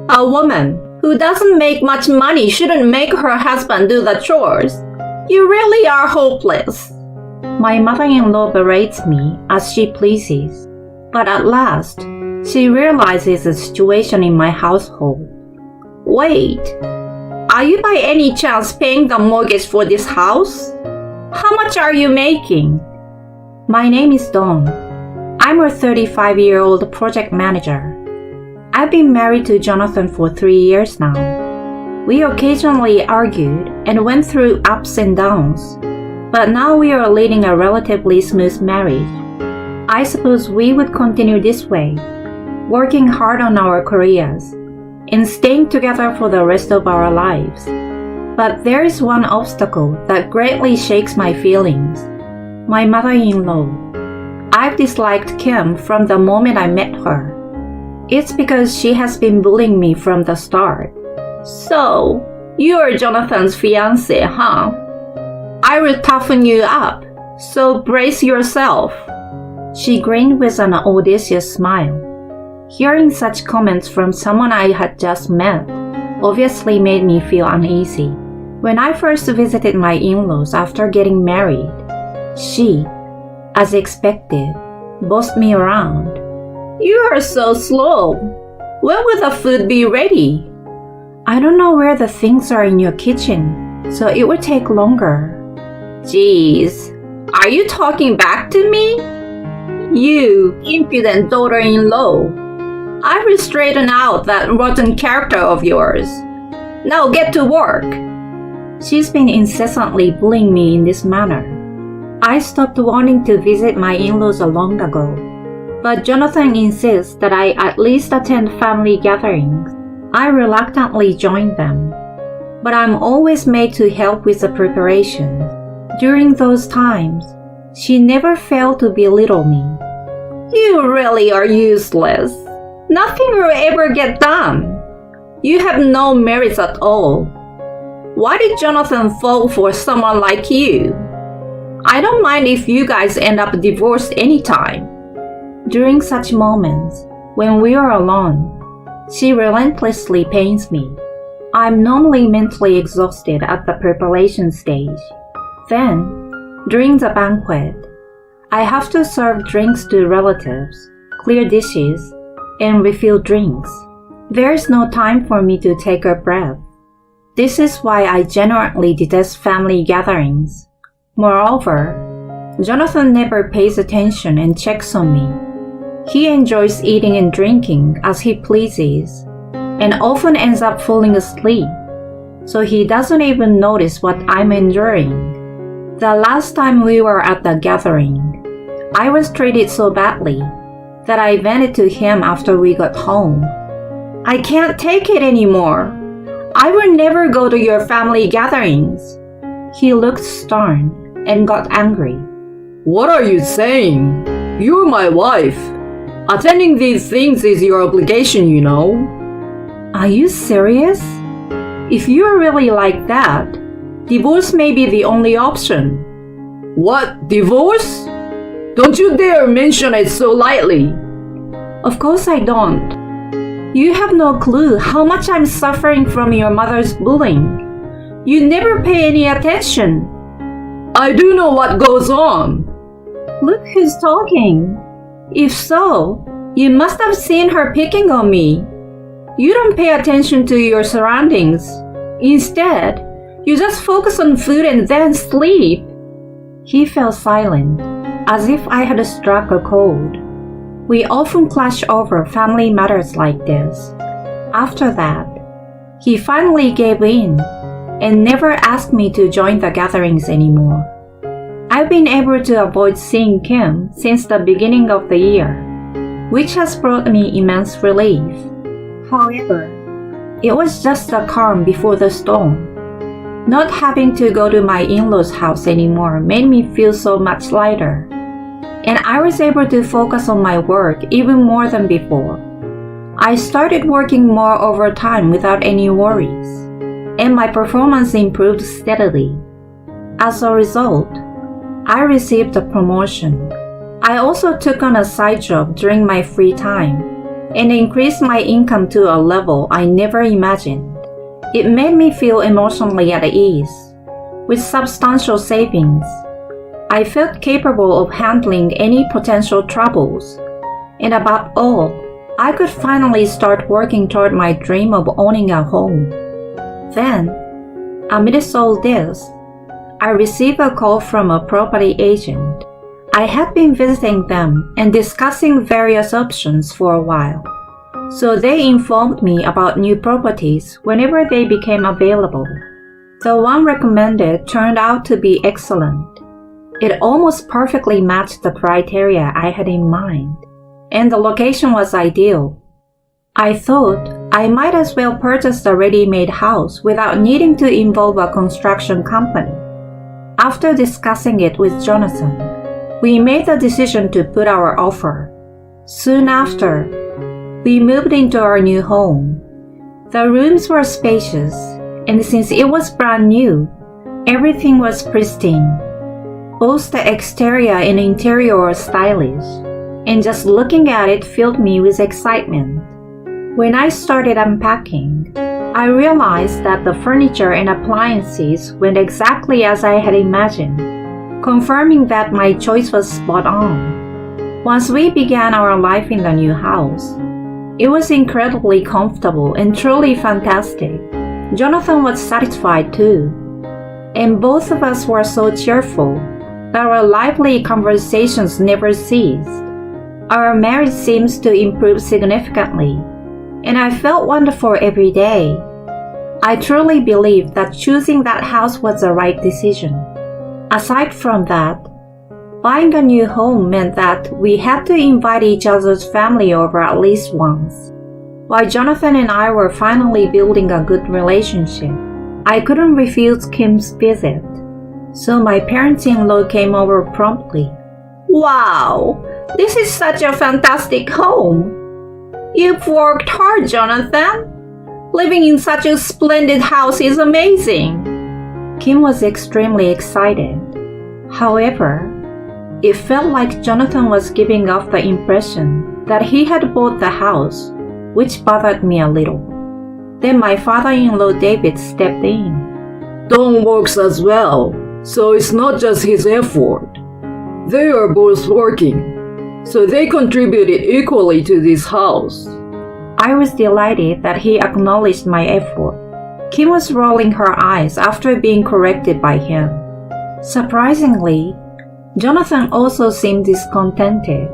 A woman who doesn't make much money shouldn't make her husband do the chores. You really are hopeless. My mother-in-law berates me as she pleases, but at last, she realizes the situation in my household. Wait, are you by any chance paying the mortgage for this house? How much are you making? My name is Dawn. I'm a 35-year-old project manager. I've been married to Jonathan for 3 years now. We occasionally argued and went through ups and downs, but now we are leading a relatively smooth marriage. I suppose we would continue this way, working hard on our careers and staying together for the rest of our lives. But there is one obstacle that greatly shakes my feelings. My mother-in-law. I've disliked Kim from the moment I met her. It's because she has been bullying me from the start. So, you're Jonathan's fiancé, huh? I will toughen you up, so brace yourself. She grinned with an audacious smile. Hearing such comments from someone I had just met obviously made me feel uneasy. When I first visited my in-laws after getting married, she, as expected, bossed me around. You are so slow. When will the food be ready? I don't know where the things are in your kitchen, so it will take longer. Jeez, are you talking back to me? You impudent daughter-in-law. I will straighten out that rotten character of yours. Now get to work. She's been incessantly bullying me in this manner. I stopped wanting to visit my in-laws long ago, but Jonathan insists that I at least attend family gatherings. I reluctantly join them, but I'm always made to help with the preparations. During those times, she never failed to belittle me. You really are useless. Nothing will ever get done. You have no merits at all. Why did Jonathan fall for someone like you? I don't mind if you guys end up divorced anytime. During such moments, when we are alone, she relentlessly pains me. I'm normally mentally exhausted at the preparation stage. Then, during the banquet, I have to serve drinks to relatives, clear dishes, and refill drinks. There's no time for me to take a breath. This is why I genuinely detest family gatherings. Moreover, Jonathan never pays attention and checks on me. He enjoys eating and drinking as he pleases, and often ends up falling asleep, so he doesn't even notice what I'm enduring. The last time we were at the gathering, I was treated so badly that I vented to him after we got home. I can't take it anymore. I will never go to your family gatherings. He looked stern and got angry. What are you saying? You're my wife. Attending these things is your obligation, you know. Are you serious? If you're really like that, divorce may be the only option. What? Divorce? Don't you dare mention it so lightly. Of course I don't. You have no clue how much I'm suffering from your mother's bullying. You never pay any attention. I do know what goes on. Look who's talking. If so, you must have seen her picking on me. You don't pay attention to your surroundings. Instead, you just focus on food and then sleep. He fell silent, as if I had struck a chord. We often clash over family matters like this. After that, he finally gave in and never asked me to join the gatherings anymore. I've been able to avoid seeing Kim since the beginning of the year, which has brought me immense relief. However, it was just the calm before the storm. Not having to go to my in-laws' house anymore made me feel so much lighter, and I was able to focus on my work even more than before. I started working more overtime without any worries, and my performance improved steadily. As a result, I received a promotion. I also took on a side job during my free time and increased my income to a level I never imagined. It made me feel emotionally at ease. With substantial savings, I felt capable of handling any potential troubles. And above all, I could finally start working toward my dream of owning a home. Then, amidst all this, I received a call from a property agent. I had been visiting them and discussing various options for a while, so they informed me about new properties whenever they became available. The one recommended turned out to be excellent. It almost perfectly matched the criteria I had in mind, and the location was ideal. I thought I might as well purchase a ready-made house without needing to involve a construction company. After discussing it with Jonathan, we made the decision to put our offer. Soon after, we moved into our new home. The rooms were spacious, and since it was brand new, everything was pristine. Both the exterior and interior were stylish, and just looking at it filled me with excitement. When I started unpacking, I realized that the furniture and appliances went exactly as I had imagined, confirming that my choice was spot on. Once we began our life in the new house, it was incredibly comfortable and truly fantastic. Jonathan was satisfied too, and both of us were so cheerful that our lively conversations never ceased. Our marriage seems to improve significantly, and I felt wonderful every day. I truly believe that choosing that house was the right decision. Aside from that, buying a new home meant that we had to invite each other's family over at least once. While Jonathan and I were finally building a good relationship, I couldn't refuse Kim's visit, so my parents-in-law came over promptly. Wow, this is such a fantastic home. You've worked hard, Jonathan. Living in such a splendid house is amazing. Kim was extremely excited. However, it felt like Jonathan was giving off the impression that he had bought the house, which bothered me a little. Then my father-in-law David stepped in. Don works as well, so it's not just his effort. They are both working, so they contributed equally to this house. I was delighted that he acknowledged my effort. Kim was rolling her eyes after being corrected by him. Surprisingly, Jonathan also seemed discontented,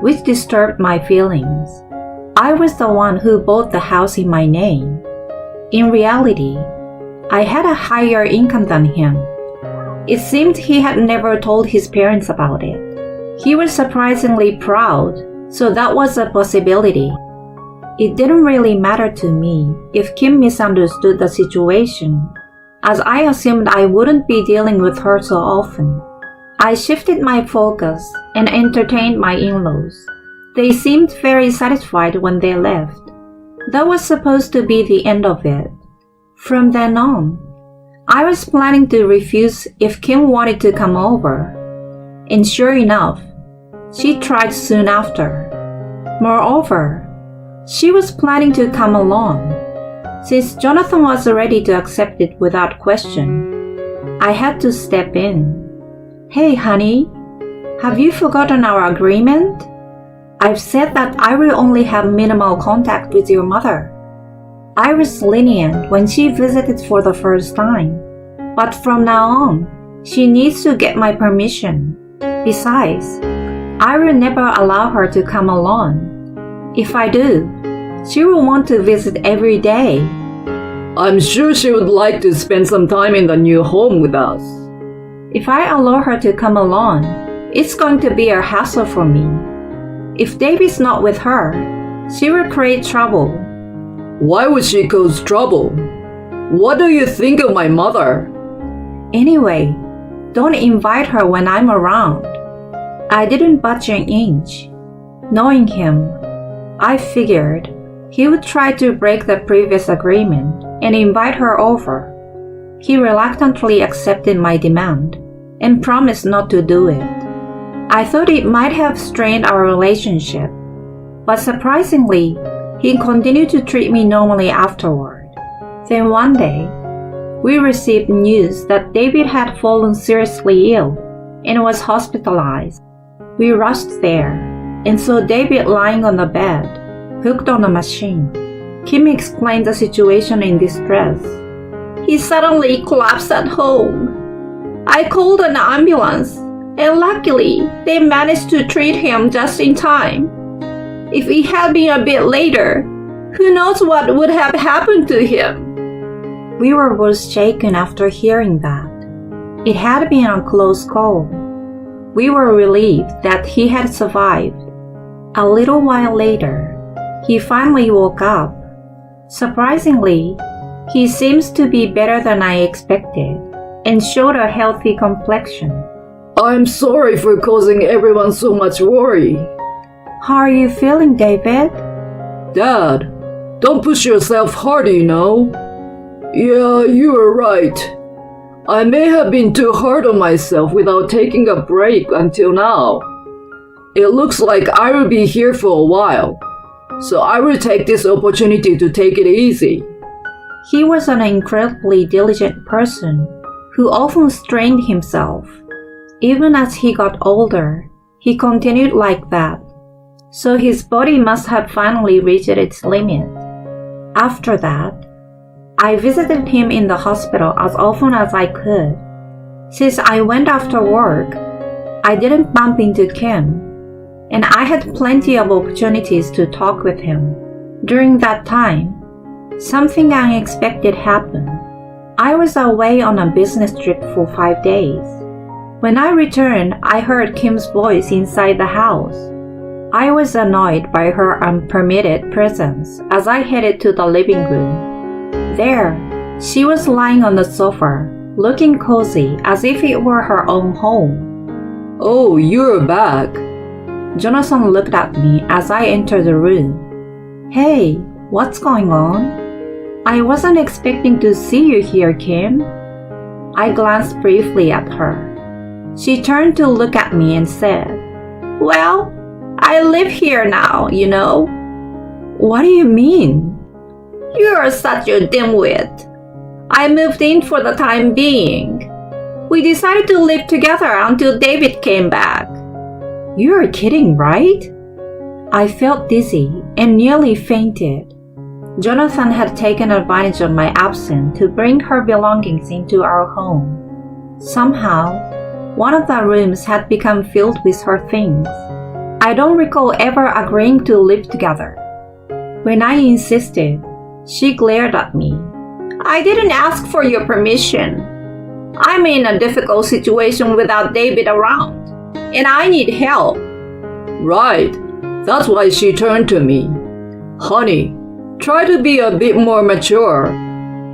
which disturbed my feelings. I was the one who bought the house in my name. In reality, I had a higher income than him. It seemed he had never told his parents about it. He was surprisingly proud, so that was a possibility. It didn't really matter to me if Kim misunderstood the situation, as I assumed I wouldn't be dealing with her so often. I shifted my focus and entertained my in-laws. They seemed very satisfied when they left. That was supposed to be the end of it. From then on, I was planning to refuse if Kim wanted to come over. And sure enough, she tried soon after. Moreover, she was planning to come along. Since Jonathan was ready to accept it without question, I had to step in. Hey honey, have you forgotten our agreement? I've said that I will only have minimal contact with your mother. I was lenient when she visited for the first time, but from now on, she needs to get my permission. Besides, I will never allow her to come alone. If I do, she will want to visit every day. I'm sure she would like to spend some time in the new home with us. If I allow her to come alone, it's going to be a hassle for me. If David's not with her, she will create trouble. Why would she cause trouble? What do you think of my mother? Anyway, don't invite her when I'm around. I didn't budge an inch. Knowing him, I figured he would try to break the previous agreement and invite her over. He reluctantly accepted my demand and promised not to do it. I thought it might have strained our relationship, But surprisingly, he continued to treat me normally afterward. Then one day, we received news that David had fallen seriously ill and was hospitalized. We rushed there and saw David lying on the bed, hooked on a machine. Kim explained the situation in distress. He suddenly collapsed at home. I called an ambulance, and luckily they managed to treat him just in time. If it had been a bit later, who knows what would have happened to him? We were both shaken after hearing that. It had been a close call. We were relieved that he had survived. A little while later, he finally woke up. Surprisingly, he seems to be better than I expected and showed a healthy complexion. I'm sorry for causing everyone so much worry. How are you feeling, David? Dad, don't push yourself hard, you know. Yeah, you are right. I may have been too hard on myself without taking a break until now. It looks like I will be here for a while, so I will take this opportunity to take it easy. He was an incredibly diligent person who often strained himself. Even as he got older, he continued like that, so his body must have finally reached its limit. After that, I visited him in the hospital as often as I could. Since I went after work, I didn't bump into Kim, and I had plenty of opportunities to talk with him. During that time, something unexpected happened. I was away on a business trip for 5 days. When I returned, I heard Kim's voice inside the house. I was annoyed by her unpermitted presence as I headed to the living room. There, she was lying on the sofa, looking cozy as if it were her own home. Oh, you're back. Jonathan looked at me as I entered the room. Hey, what's going on? I wasn't expecting to see you here, Kim. I glanced briefly at her. She turned to look at me and said, Well, I live here now, you know. What do you mean? You're such a dimwit. I moved in for the time being. We decided to live together until David came back. You're kidding, right? I felt dizzy and nearly fainted. Jonathan had taken advantage of my absence to bring her belongings into our home. Somehow, one of the rooms had become filled with her things. I don't recall ever agreeing to live together. When I insisted, she glared at me. I didn't ask for your permission. I'm in a difficult situation without David around, and I need help. Right. That's why she turned to me. Honey, try to be a bit more mature.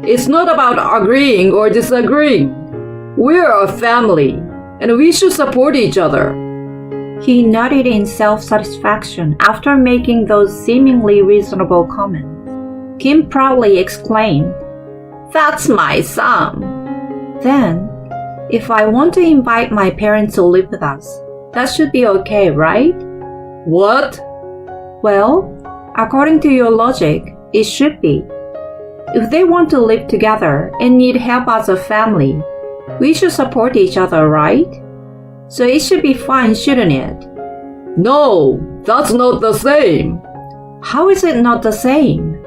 It's not about agreeing or disagreeing. We're a family, and we should support each other. He nodded in self-satisfaction after making those seemingly reasonable comments. Kim proudly exclaimed, That's my son. Then, if I want to invite my parents to live with us, that should be okay, right? What? Well, according to your logic, it should be. If they want to live together and need help as a family, we should support each other, right? So it should be fine, shouldn't it? No, that's not the same. How is it not the same?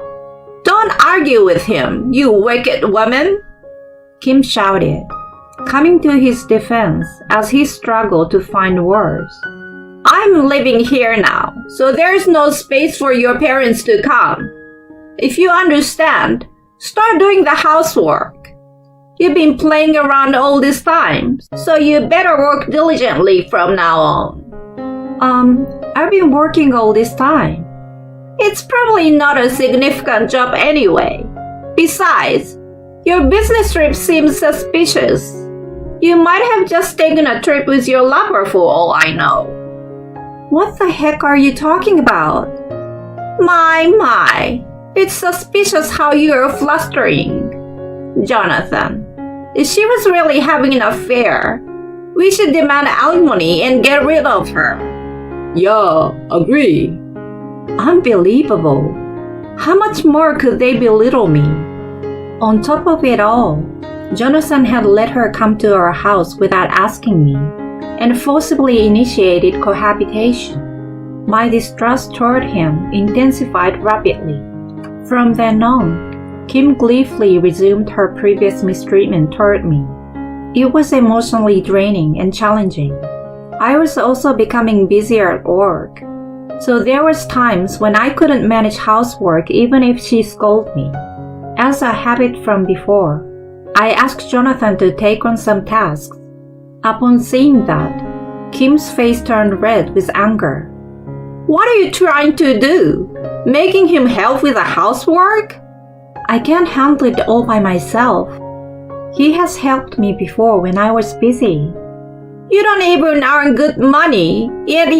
Don't argue with him, you wicked woman, Kim shouted, coming to his defense as he struggled to find words. I'm living here now, so there's no space for your parents to come. If you understand, start doing the housework. You've been playing around all this time, so you better work diligently from now on. I've been working all this time. It's probably not a significant job anyway. Besides, your business trip seems suspicious. You might have just taken a trip with your lover for all I know. What the heck are you talking about? My. It's suspicious how you're flustering. Jonathan, if she was really having an affair, we should demand alimony and get rid of her. Yeah, agree. Unbelievable. How much more could they belittle me? On top of it all, Jonathan had let her come to our house without asking me and forcibly initiated cohabitation. My distrust toward him intensified rapidly. From then on, Kim gleefully resumed her previous mistreatment toward me. It was emotionally draining and challenging. I was also becoming busier at work, so there was times when I couldn't manage housework even if she scolded me. As a habit from before, I asked Jonathan to take on some tasks. Upon seeing that, Kim's face turned red with anger. What are you trying to do? Making him help with the housework? I can't handle it all by myself. He has helped me before when I was busy. You don't even earn good money, yet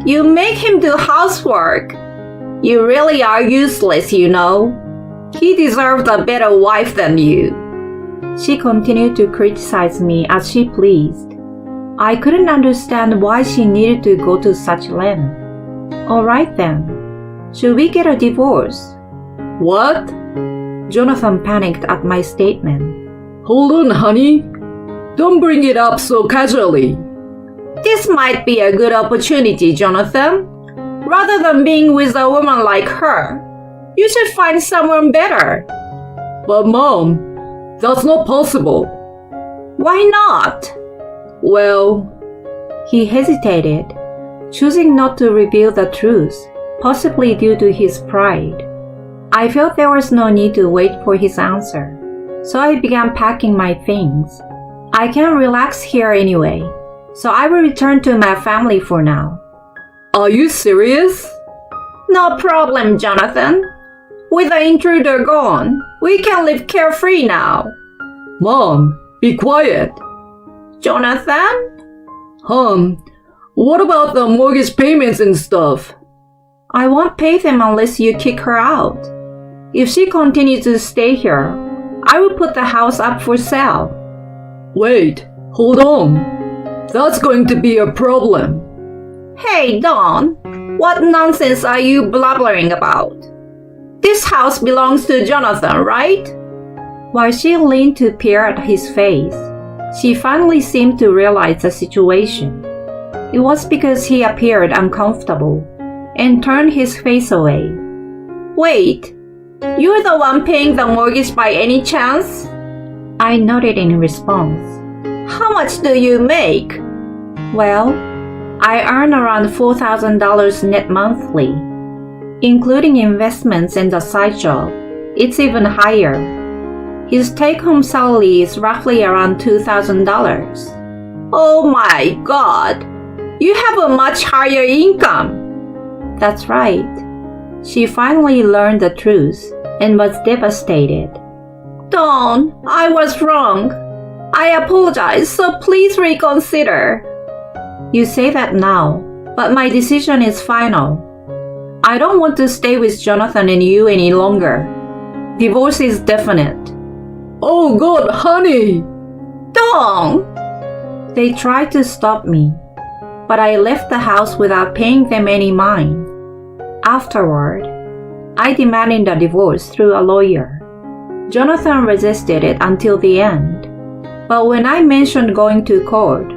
you make him do housework. You really are useless, you know. He deserved a better wife than you. She continued to criticize me as she pleased. I couldn't understand why she needed to go to such length. All right then. Should we get a divorce? What? Jonathan panicked at my statement. Hold on, honey. Don't bring it up so casually. This might be a good opportunity, Jonathan. Rather than being with a woman like her, you should find someone better. But Mom, that's not possible. Why not? Well, he hesitated, choosing not to reveal the truth, possibly due to his pride. I felt there was no need to wait for his answer, so I began packing my things. I can't relax here anyway, so I will return to my family for now. Are you serious? No problem, Jonathan. With the intruder gone, we can live carefree now. Mom, be quiet. Jonathan? What about the mortgage payments and stuff? I won't pay them unless you kick her out. If she continues to stay here, I will put the house up for sale. Wait, hold on. That's going to be a problem. Hey, Dawn, what nonsense are you blabbering about? This house belongs to Jonathan, right? While she leaned to peer at his face, she finally seemed to realize the situation. It was because he appeared uncomfortable and turned his face away. Wait, you're the one paying the mortgage by any chance? I nodded in response. How much do you make? Well, I earn around $4,000 net monthly. Including investments and the side job, it's even higher. His take-home salary is roughly around $2,000. Oh my God! You have a much higher income. That's right. She finally learned the truth and was devastated. Dawn, I was wrong. I apologize, so please reconsider. You say that now, but my decision is final. I don't want to stay with Jonathan and you any longer. Divorce is definite. Oh God, honey! Dawn! They tried to stop me, but I left the house without paying them any mind. Afterward, I demanded a divorce through a lawyer. Jonathan resisted it until the end, but when I mentioned going to court,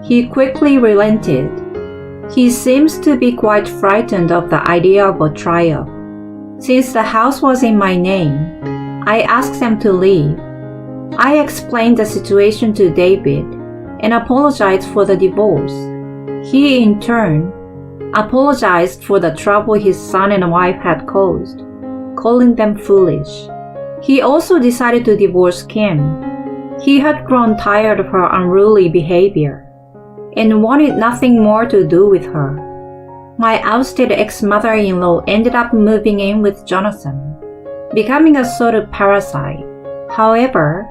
he quickly relented. He seems to be quite frightened of the idea of a trial. Since the house was in my name, I asked them to leave. I explained the situation to David and apologized for the divorce. He, in turn, apologized for the trouble his son and wife had caused, calling them foolish. He also decided to divorce Kim. He had grown tired of her unruly behavior and wanted nothing more to do with her. My ousted ex-mother-in-law ended up moving in with Jonathan, becoming a sort of parasite. However,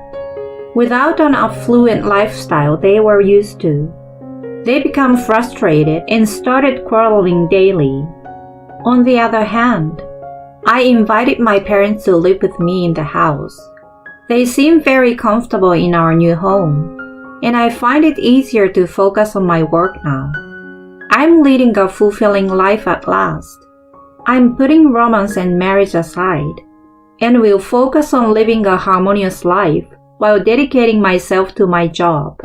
without an affluent lifestyle they were used to, they became frustrated and started quarreling daily. On the other hand, I invited my parents to live with me in the house. They seem very comfortable in our new home, and I find it easier to focus on my work now. I'm leading a fulfilling life at last. I'm putting romance and marriage aside and will focus on living a harmonious life while dedicating myself to my job.